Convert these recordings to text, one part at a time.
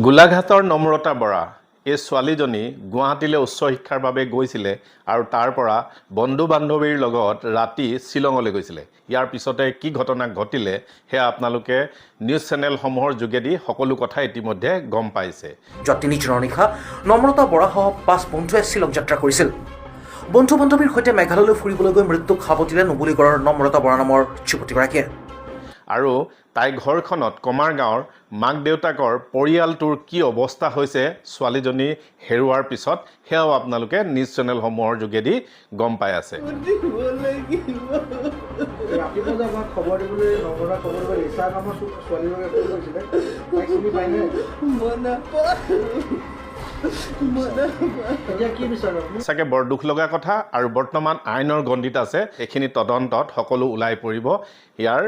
গোলাঘাটৰ নম্ৰতা বৰা এই ছোৱালীজনী গুৱাহাটীলৈ উচ্চ শিক্ষাৰ বাবে গৈছিলে আৰু তাৰ পৰা বন্ধু বান্ধৱীৰ লগত ৰাতি শ্বিলঙলৈ গৈছিলে। ইয়াৰ পিছতে কি ঘটনা ঘটিলে সেয়া আপোনালোকে নিউজ চেনেলসমূহৰ যোগেদি সকলো কথা ইতিমধ্যে গম পাইছে। যোৱা ৩ জুনৰ নিশা নম্ৰতা বৰাসহ ৫ বন্ধুৱে শ্বিলং যাত্ৰা কৰিছিল। বন্ধু বান্ধৱীৰ সৈতে মেঘালয়লৈ ফুৰিবলৈ গৈ মৃত্যুক সাৱটিলে নুবুলিগড়ৰ নম্ৰতা বৰা নামৰ যুৱতীগৰাকীয়ে। আৰু তাই ঘৰখনত কমাৰ গাঁৱৰ মাক দেউতাকৰ পৰিয়ালটোৰ কি অৱস্থা হৈছে ছোৱালীজনী হেৰুৱাৰ পিছত সেয়াও আপোনালোকে নিউজ চেনেলসমূহৰ যোগেদি গম পাই আছে। সঁচাকৈ বৰ দুখ লগা কথা আৰু বৰ্তমান আইনৰ গণ্ডিত আছে, এইখিনি তদন্তত সকলো ওলাই পৰিব ইয়াৰ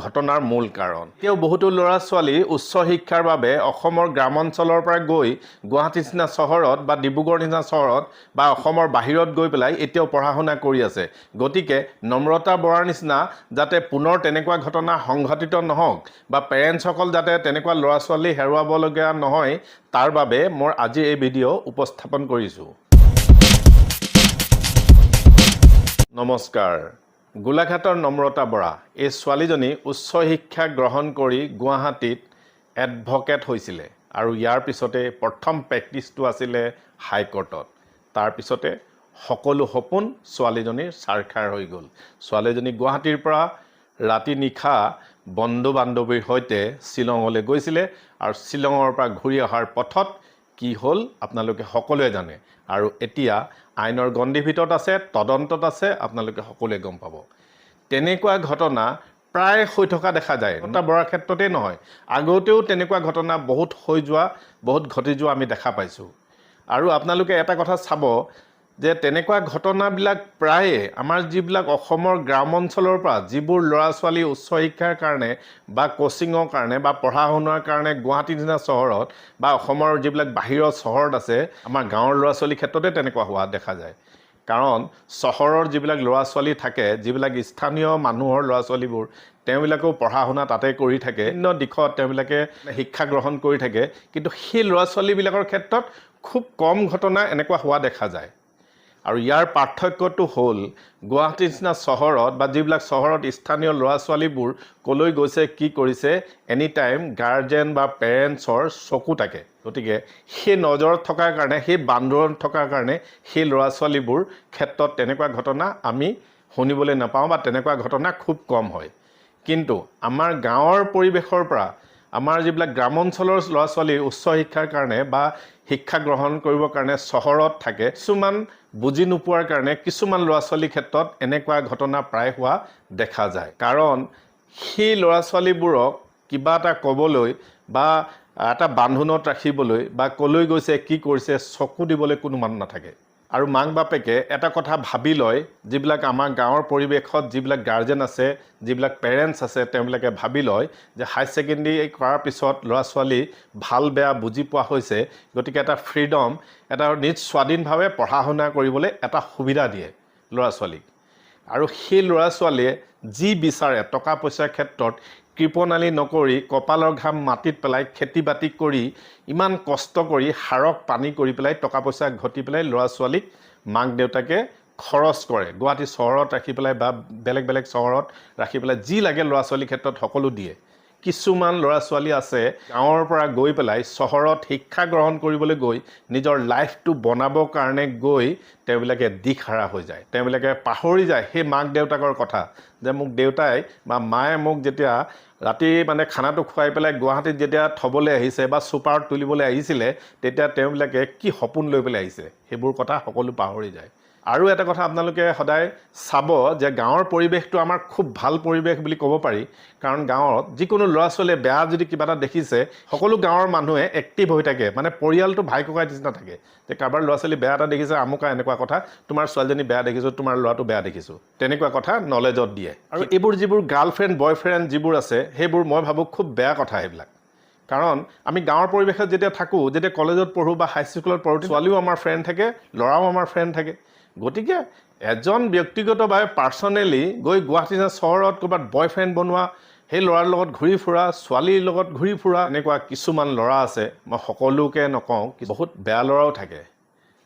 ঘটনাৰ মূল কাৰণ। এতিয়াও বহুতো ল'ৰা ছোৱালী উচ্চ শিক্ষাৰ বাবে অসমৰ গ্ৰামাঞ্চলৰ পৰা গৈ গুৱাহাটী নিচিনা চহৰত বা ডিব্ৰুগড় নিচিনা চহৰত বা অসমৰ বাহিৰত গৈ পেলাই এতিয়াও পঢ়া শুনা কৰি আছে। গতিকে নম্ৰতা বৰাৰ নিচিনা যাতে পুনৰ তেনেকুৱা ঘটনা সংঘটিত নহওক বা পেৰেণ্টছসকল যাতে তেনেকুৱা ল'ৰা ছোৱালী হেৰুৱাবলগীয়া নহয়, তাৰ বাবে মই আজি এই ভিডিঅ' উপস্থাপন কৰিছোঁ। নমস্কাৰ। গোলাঘাটৰ নম্ৰতা বৰা এই ছোৱালীজনী উচ্চ শিক্ষা গ্ৰহণ কৰি গুৱাহাটীত এডভকেট হৈছিলে আৰু ইয়াৰ পিছতে প্ৰথম প্ৰেক্টিছটো আছিলে হাইকোৰ্টত। তাৰপিছতে সকলো সপোন ছোৱালীজনীৰ ছাৰখাৰ হৈ গ'ল। ছোৱালীজনী গুৱাহাটীৰ পৰা ৰাতি নিশা বন্ধু বান্ধৱীৰ সৈতে শ্বিলঙলৈ গৈছিলে আৰু শ্বিলঙৰ পৰা ঘূৰি অহাৰ পথত কি হ'ল আপোনালোকে সকলোৱে জানে আৰু এতিয়া আইনৰ গণ্ডিৰ ভিতৰত আছে, তদন্তত আছে, আপোনালোকে সকলোৱে গম পাব। তেনেকুৱা ঘটনা প্ৰায় হৈ থকা দেখা যায়। নম্ৰতা বৰাৰ ক্ষেত্ৰতেই নহয়, আগতেও তেনেকুৱা ঘটনা বহুত হৈ যোৱা, বহুত ঘটি যোৱা আমি দেখা পাইছোঁ। আৰু আপোনালোকে এটা কথা চাব যে তেনেকুৱা ঘটনাবিলাক প্ৰায়ে আমাৰ যিবিলাক অসমৰ গ্ৰাম অঞ্চলৰ পৰা যিবোৰ ল'ৰা ছোৱালী উচ্চ শিক্ষাৰ কাৰণে বা কোচিঙৰ কাৰণে বা পঢ়া শুনাৰ কাৰণে গুৱাহাটী নিচিনা চহৰত বা অসমৰ যিবিলাক বাহিৰৰ চহৰত আছে, আমাৰ গাঁৱৰ ল'ৰা ছোৱালীৰ ক্ষেত্ৰতে তেনেকুৱা হোৱা দেখা যায়। কাৰণ চহৰৰ যিবিলাক ল'ৰা ছোৱালী থাকে, যিবিলাক স্থানীয় মানুহৰ ল'ৰা ছোৱালীবোৰ, তেওঁবিলাকেও পঢ়া শুনা তাতে কৰি থাকে, বিভিন্ন দিশত তেওঁবিলাকে শিক্ষা গ্ৰহণ কৰি থাকে, কিন্তু সেই ল'ৰা ছোৱালীবিলাকৰ ক্ষেত্ৰত খুব কম ঘটনা এনেকুৱা হোৱা দেখা যায়। আৰু ইয়াৰ পাৰ্থক্যটো হ'ল গুৱাহাটীৰ নিচিনা চহৰত বা যিবিলাক চহৰত স্থানীয় ল'ৰা ছোৱালীবোৰ ক'লৈ গৈছে, কি কৰিছে, এনি টাইম গাৰ্জেন বা পেৰেণ্টছৰ চকু থাকে। গতিকে সেই নজৰত থকাৰ কাৰণে, সেই বান্দৰত থকাৰ কাৰণে সেই ল'ৰা ছোৱালীবোৰ ক্ষেত্ৰত তেনেকুৱা ঘটনা আমি শুনিবলৈ নাপাওঁ বা তেনেকুৱা ঘটনা খুব কম হয়। কিন্তু আমাৰ গাঁৱৰ পৰিৱেশৰ পৰা আমাৰ যিবিলাক গ্ৰামাঞ্চলৰ ল'ৰা ছোৱালী উচ্চ শিক্ষাৰ কাৰণে বা শিক্ষা গ্ৰহণ কৰিবৰ কাৰণে চহৰত থাকে, কিছুমান বুজি নোপোৱাৰ কাৰণে কিছুমান ল'ৰা ছোৱালীৰ ক্ষেত্ৰত এনেকুৱা ঘটনা প্ৰায় হোৱা দেখা যায়। কাৰণ সেই ল'ৰা ছোৱালীবোৰক কিবা এটা ক'বলৈ বা এটা বান্ধোনত ৰাখিবলৈ বা ক'লৈ গৈছে, কি কৰিছে, চকু দিবলৈ কোনো মানুহ নাথাকে। আৰু মাক বাপেকে এটা কথা ভাবি লয়, যিবিলাক আমাৰ গাঁৱৰ পৰিৱেশত যিবিলাক গাৰ্জেন আছে, যিবিলাক পেৰেণ্টছ আছে, তেওঁবিলাকে ভাবি লয় যে হাই ছেকেণ্ডেৰী কৰাৰ পিছত ল'ৰা ছোৱালী ভাল বেয়া বুজি পোৱা হৈছে, গতিকে এটা ফ্ৰীডম, এটা নিজ স্বাধীনভাৱে পঢ়া শুনা কৰিবলৈ এটা সুবিধা দিয়ে ল'ৰা ছোৱালীক। আৰু সেই ল'ৰা ছোৱালীয়ে যি বিচাৰে টকা পইচাৰ ক্ষেত্ৰত কৃপণালী নকৰি, কপালৰ ঘাম মাটিত পেলাই খেতি বাতি কৰি, ইমান কষ্ট কৰি সাৰক পানী কৰি পেলাই টকা পইচা ঘটি পেলাই ল'ৰা ছোৱালীক মাক দেউতাকে খৰচ কৰে। গুৱাহাটী চহৰত ৰাখি পেলাই বা বেলেগ বেলেগ চহৰত ৰাখি পেলাই যি লাগে ল'ৰা ছোৱালীৰ ক্ষেত্ৰত সকলো দিয়ে। কিছুমান ল'ৰা ছোৱালী আছে গাঁৱৰ পৰা গৈ পেলাই চহৰত শিক্ষা গ্ৰহণ কৰিবলৈ গৈ নিজৰ লাইফটো বনাবৰ কাৰণে গৈ তেওঁবিলাকে দিশহাৰা হৈ যায়। তেওঁবিলাকে পাহৰি যায় সেই মাক দেউতাকৰ কথা, যে মোক দেউতাই বা মায়ে মোক যেতিয়া ৰাতি খানাটো খুৱাই পেলাই গুৱাহাটীত যেতিয়া থ'বলৈ আহিছে বা ছুপাৰত তুলিবলৈ আহিছিলে, তেতিয়া তেওঁবিলাকে কি সপোন লৈ পেলাই আহিছে, সেইবোৰ কথা সকলো পাহৰি যায়। আৰু এটা কথা আপোনালোকে সদায় চাব যে গাঁৱৰ পৰিৱেশটো আমাৰ খুব ভাল পৰিৱেশ বুলি ক'ব পাৰি। কাৰণ গাঁৱত যিকোনো ল'ৰা ছোৱালীয়ে বেয়া যদি কিবা এটা দেখিছে, সকলো গাঁৱৰ মানুহে এক্টিভ হৈ থাকে, পৰিয়ালটো ভাই ককাই নিচিনা থাকে। যে কাৰোবাৰ ল'ৰা ছোৱালী বেয়া এটা দেখিছে, আমুকা এনেকুৱা কথা, তোমাৰ ছোৱালীজনী বেয়া দেখিছোঁ, তোমাৰ ল'ৰাটো বেয়া দেখিছোঁ, তেনেকুৱা কথা নলেজত দিয়ে। আৰু এইবোৰ যিবোৰ গাৰ্লফ্ৰেণ্ড বয়ফ্ৰেণ্ড যিবোৰ আছে, সেইবোৰ মই ভাবোঁ খুব বেয়া কথা সেইবিলাক। কাৰণ আমি গাঁৱৰ পৰিৱেশত যেতিয়া থাকোঁ, যেতিয়া কলেজত পঢ়োঁ বা হাইস্কুলত পঢ়োঁ, ছোৱালীও আমাৰ ফ্ৰেণ্ড থাকে, ল'ৰাও আমাৰ ফ্ৰেণ্ড থাকে। গতিকে এজন ব্যক্তিগতভাৱে পাৰ্চনেলি গৈ গুৱাহাটী চহৰত ক'ৰবাত বয়ফ্ৰেণ্ড বনোৱা সেই ল'ৰাৰ লগত ঘূৰি ফুৰা, ছোৱালীৰ লগত ঘূৰি ফুৰা, এনেকুৱা কিছুমান ল'ৰা আছে, মই সকলোকে নকওঁ, বহুত বেয়া ল'ৰাও থাকে,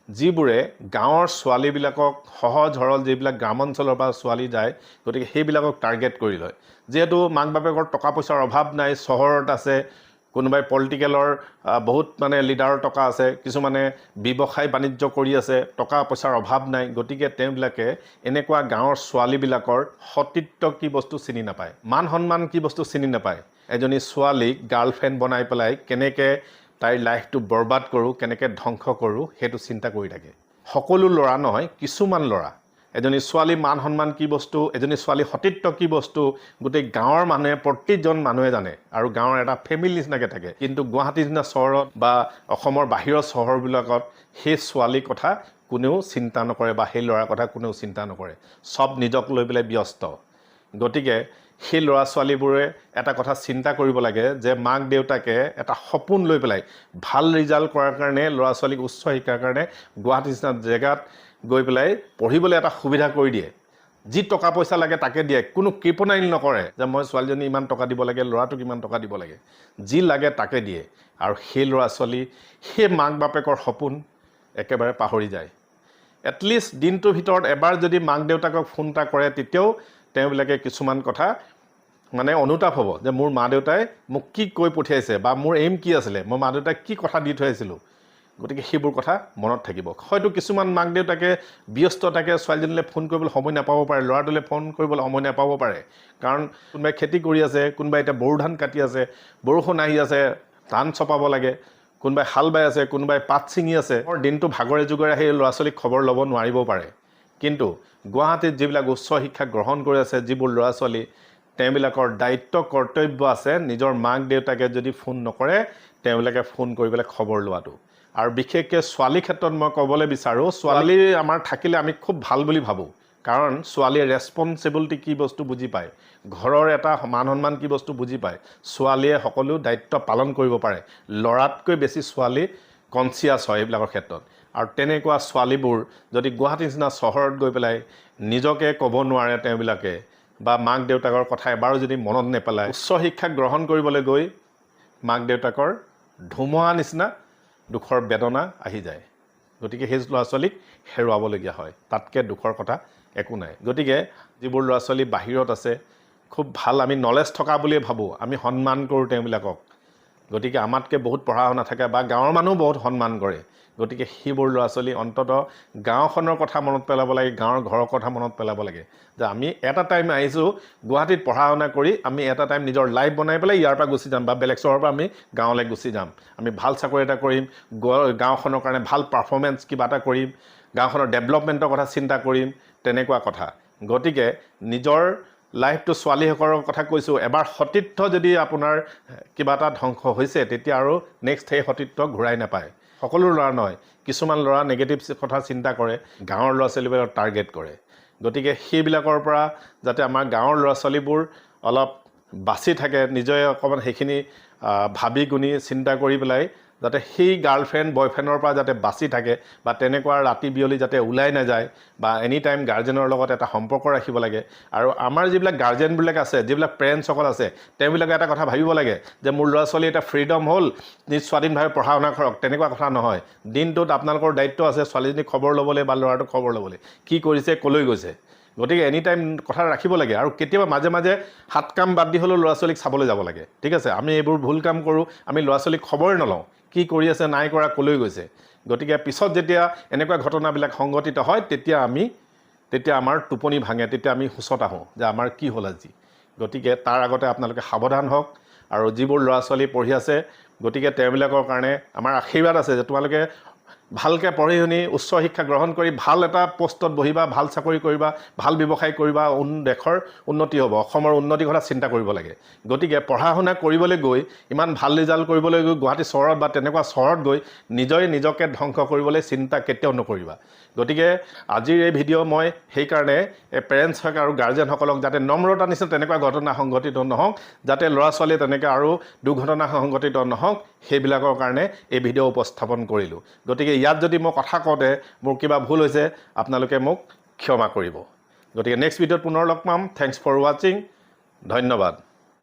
যিবোৰে গাঁৱৰ ছোৱালীবিলাকক সহজ সৰল যিবিলাক গ্ৰামাঞ্চলৰ পৰা ছোৱালী যায়, গতিকে সেইবিলাকক টাৰ্গেট কৰি লয়। যিহেতু মাক বাপেকৰ টকা পইচাৰ অভাৱ নাই, চহৰত আছে, কোনোবাই পলিটিকেলৰ বহুত মানে লিডাৰৰ টকা আছে, কিছুমানে ব্যৱসায় বাণিজ্য কৰি আছে, টকা পইচাৰ অভাৱ নাই, গতিকে তেওঁবিলাকে এনেকুৱা গাঁৱৰ ছোৱালীবিলাকৰ সতীত্ব কি বস্তু চিনি নাপায়, মান সন্মান কি বস্তু চিনি নাপায়। এজনী ছোৱালীক গাৰ্লফ্ৰেণ্ড বনাই পেলাই কেনেকৈ তাইৰ লাইফটো বৰবাদ কৰোঁ, কেনেকৈ ধ্বংস কৰোঁ, সেইটো চিন্তা কৰি থাকে। সকলো ল'ৰা নহয়, কিছুমান ল'ৰা। এজনী ছোৱালী মান সন্মান কি বস্তু, এজনী ছোৱালী সতীত্ব কি বস্তু, গোটেই গাঁৱৰ মানুহে, প্ৰতিজন মানুহে জানে, আৰু গাঁৱৰ এটা ফেমিলি নিচিনাকৈ থাকে। কিন্তু গুৱাহাটীৰ নিচিনা চহৰত বা অসমৰ বাহিৰৰ চহৰবিলাকত সেই ছোৱালীৰ কথা কোনেও চিন্তা নকৰে বা সেই ল'ৰাৰ কথা কোনেও চিন্তা নকৰে, চব নিজক লৈ পেলাই ব্যস্ত। গতিকে সেই ল'ৰা ছোৱালীবোৰে এটা কথা চিন্তা কৰিব লাগে যে মাক দেউতাকে এটা সপোন লৈ পেলাই ভাল ৰিজাল্ট কৰাৰ কাৰণে, ল'ৰা ছোৱালীক উচ্চ শিক্ষাৰ কাৰণে গুৱাহাটীৰ নিচিনা জেগাত গৈ পেলাই পঢ়িবলৈ এটা সুবিধা কৰি দিয়ে। যি টকা পইচা লাগে তাকে দিয়ে, কোনো কৃপণাইল নকৰে যে মই ছোৱালীজনী ইমান টকা দিব লাগে, ল'ৰাটোক ইমান টকা দিব লাগে, যি লাগে তাকে দিয়ে। আৰু সেই ল'ৰা ছোৱালী সেই মাক বাপেকৰ সপোন একেবাৰে পাহৰি যায়। এটলিষ্ট দিনটোৰ ভিতৰত এবাৰ যদি মাক দেউতাকক ফোন এটা কৰে, তেতিয়াও তেওঁবিলাকে কিছুমান কথা মানে অনুতাপ হ'ব যে মোৰ মা দেউতাই মোক কি কৈ পঠিয়াইছে বা মোৰ এইম কি আছিলে, মই মা দেউতাক কি কথা দি থৈ আহিছিলোঁ। গতিকে সেইবোৰ কথা মনত থাকিব। হয়তো কিছুমান মাক দেউতাকে ব্যস্ত থাকে, ছোৱালীজনীলৈ ফোন কৰিবলৈ সময় নাপাব পাৰে, ল'ৰাটোলৈ ফোন কৰিবলৈ সময় নাপাব পাৰে, কাৰণ কোনোবাই খেতি কৰি আছে, কোনোবাই এতিয়া বড়ো ধান কাটি আছে, বৰষুণ আহি আছে, ধান চপাব লাগে, কোনোবাই হাল বাই আছে, কোনোবাই পাত ছিঙি আছে, দিনটো ভাগৰে যুগৰে সেই ল'ৰা ছোৱালীক খবৰ ল'ব নোৱাৰিব পাৰে। কিন্তু গুৱাহাটীত যিবিলাক উচ্চ শিক্ষা গ্ৰহণ কৰি আছে যিবোৰ ল'ৰা ছোৱালী, তেওঁবিলাকৰ দায়িত্ব কৰ্তব্য আছে নিজৰ মাক দেউতাকে যদি ফোন নকৰে তেওঁবিলাকে ফোন কৰি পেলাই খবৰ লোৱাটো। আৰু বিশেষকৈ ছোৱালীৰ ক্ষেত্ৰত মই ক'বলৈ বিচাৰোঁ, ছোৱালী আমাৰ থাকিলে আমি খুব ভাল বুলি ভাবোঁ, কাৰণ ছোৱালীয়ে ৰেছপনচিবিলিটি কি বস্তু বুজি পায়, ঘৰৰ এটা মান সন্মান কি বস্তু বুজি পায়, ছোৱালীয়ে সকলো দায়িত্ব পালন কৰিব পাৰে। ল'ৰাতকৈ বেছি ছোৱালী কনচিয়াছ হয় এইবিলাকৰ ক্ষেত্ৰত। আৰু তেনেকুৱা ছোৱালীবোৰ যদি গুৱাহাটীৰ নিচিনা চহৰত গৈ পেলাই নিজকে ক'ব নোৱাৰে তেওঁবিলাকে, বা মাক দেউতাকৰ কথা এবাৰো যদি মনত নেপেলায়, উচ্চ শিক্ষা গ্ৰহণ কৰিবলৈ গৈ মাক দেউতাকৰ ধুমুহা নিচিনা দুখৰ বেদনা আহি যায়। গতিকে সেই ল'ৰা ছোৱালীক হেৰুৱাবলগীয়া হয়, তাতকৈ দুখৰ কথা একো নাই। গতিকে যিবোৰ ল'ৰা ছোৱালী বাহিৰত আছে, খুব ভাল আমি নলেজ থকা বুলিয়ে ভাবোঁ, আমি সন্মান কৰোঁ তেওঁবিলাকক। গতিকে আমাতকৈ বহুত পঢ়া শুনা থাকে বা গাঁৱৰ মানুহ বহুত সন্মান কৰে। গতিকে সেইবোৰ ল'ৰা ছোৱালী অন্ততঃ গাঁওখনৰ কথা মনত পেলাব লাগে, গাঁৱৰ ঘৰৰ কথা মনত পেলাব লাগে যে আমি এটা টাইম আহিছোঁ গুৱাহাটীত পঢ়া শুনা কৰি, আমি এটা টাইম নিজৰ লাইফ বনাই পেলাই ইয়াৰ পৰা গুচি যাম বা বেলেগ চহৰৰ পৰা আমি গাঁৱলৈ গুচি যাম, আমি ভাল চাকৰি এটা কৰিম, গাঁওখনৰ কাৰণে ভাল পাৰফৰ্মেঞ্চ কিবা এটা কৰিম, গাঁওখনৰ ডেভেলপমেণ্টৰ কথা চিন্তা কৰিম, তেনেকুৱা কথা। গতিকে নিজৰ লাইফটো, ছোৱালীসকলৰ কথা কৈছোঁ, এবাৰ সতীত্ব যদি আপোনাৰ কিবা এটা ধ্বংস হৈছে তেতিয়া আৰু নেক্সট সেই সতীত্ব ঘূৰাই নাপায়। সকলো ল'ৰা নহয়, কিছুমান ল'ৰা নেগেটিভ কথা চিন্তা কৰে, গাঁৱৰ ল'ৰা ছোৱালীবিলাকক টাৰ্গেট কৰে। গতিকে সেইবিলাকৰ পৰা যাতে আমাৰ গাঁৱৰ ল'ৰা ছোৱালীবোৰ অলপ বাচি থাকে, নিজে অকণমান সেইখিনি ভাবি গুণি চিন্তা কৰি পেলাই যাতে সেই গাৰ্লফ্ৰেণ্ড বয়ফ্ৰেণ্ডৰ পৰা যাতে বাচি থাকে, বা তেনেকুৱা ৰাতি বিয়লি যাতে ওলাই নাযায়, বা এনি টাইম গাৰ্জেনৰ লগত এটা সম্পৰ্ক ৰাখিব লাগে। আৰু আমাৰ যিবিলাক গাৰ্জেনবিলাক আছে, যিবিলাক পেৰেণ্টছসকল আছে, তেওঁবিলাকে এটা কথা ভাবিব লাগে যে মোৰ ল'ৰা ছোৱালী এটা ফ্ৰীডম হ'ল, নিজ স্বাধীনভাৱে পঢ়া শুনা কৰক, তেনেকুৱা কথা নহয়। দিনটোত আপোনালোকৰ দায়িত্ব আছে ছোৱালীজনীক খবৰ ল'বলৈ বা ল'ৰাটোক খবৰ ল'বলৈ, কি কৰিছে, ক'লৈ গৈছে। গতিকে এনি টাইম কথা ৰাখিব লাগে। আৰু কেতিয়াবা মাজে মাজে হাত কাম বাদ দি হ'লেও ল'ৰা ছোৱালীক চাবলৈ যাব লাগে, ঠিক আছে। আমি এইবোৰ ভুল কাম কৰোঁ, আমি ল'ৰা ছোৱালীক খবৰে নলওঁ, কি কৰি আছে, নাই কৰা, ক'লৈ গৈছে। গতিকে পিছত যেতিয়া এনেকুৱা ঘটনাবিলাক সংঘটিত হয় তেতিয়া আমাৰ টোপনি ভাঙে, তেতিয়া আমি সুচত আহোঁ যে আমাৰ কি হ'ল আজি। গতিকে তাৰ আগতে আপোনালোকে সাৱধান হওক। আৰু যিবোৰ ল'ৰা ছোৱালী পঢ়ি আছে, গতিকে তেওঁবিলাকৰ কাৰণে আমাৰ আশীৰ্বাদ আছে যে তোমালোকে ভালকৈ পঢ়ি শুনি উচ্চ শিক্ষা গ্ৰহণ কৰি ভাল এটা পোষ্টত বহিবা, ভাল চাকৰি কৰিবা, ভাল ব্যৱসায় কৰিবা, দেশৰ উন্নতি হ'ব, অসমৰ উন্নতিৰ কথা চিন্তা কৰিব লাগে। গতিকে পঢ়া শুনা কৰিবলৈ গৈ, ইমান ভাল ৰিজাল্ট কৰিবলৈ গৈ গুৱাহাটী চহৰত বা তেনেকুৱা চহৰত গৈ নিজকে ধ্বংস কৰিবলৈ চিন্তা কেতিয়াও নকৰিবা। গতিকে আজিৰ এই ভিডিঅ' মই সেইকাৰণে পেৰেণ্টছক আৰু গাৰ্জেনসকলক যাতে নম্ৰতা নিচিনা তেনেকুৱা ঘটনা সংঘটিত নহওক, যাতে ল'ৰা ছোৱালীয়ে তেনেকৈ আৰু দুৰ্ঘটনা সংঘটিত নহওক, সেইবিলাকৰ কাৰণে এই ভিডিঅ' উপস্থাপন কৰিলোঁ। গতিকে ইয়াত যদি মই কথা কওঁতে মোৰ কিবা ভুল হৈছে আপোনালোকে মোক ক্ষমা কৰিব। গতিকে নেক্সট ভিডিঅ'ত পুনৰ লগ পাম। থেংকছ ফৰ ৱাচিং। ধন্যবাদ।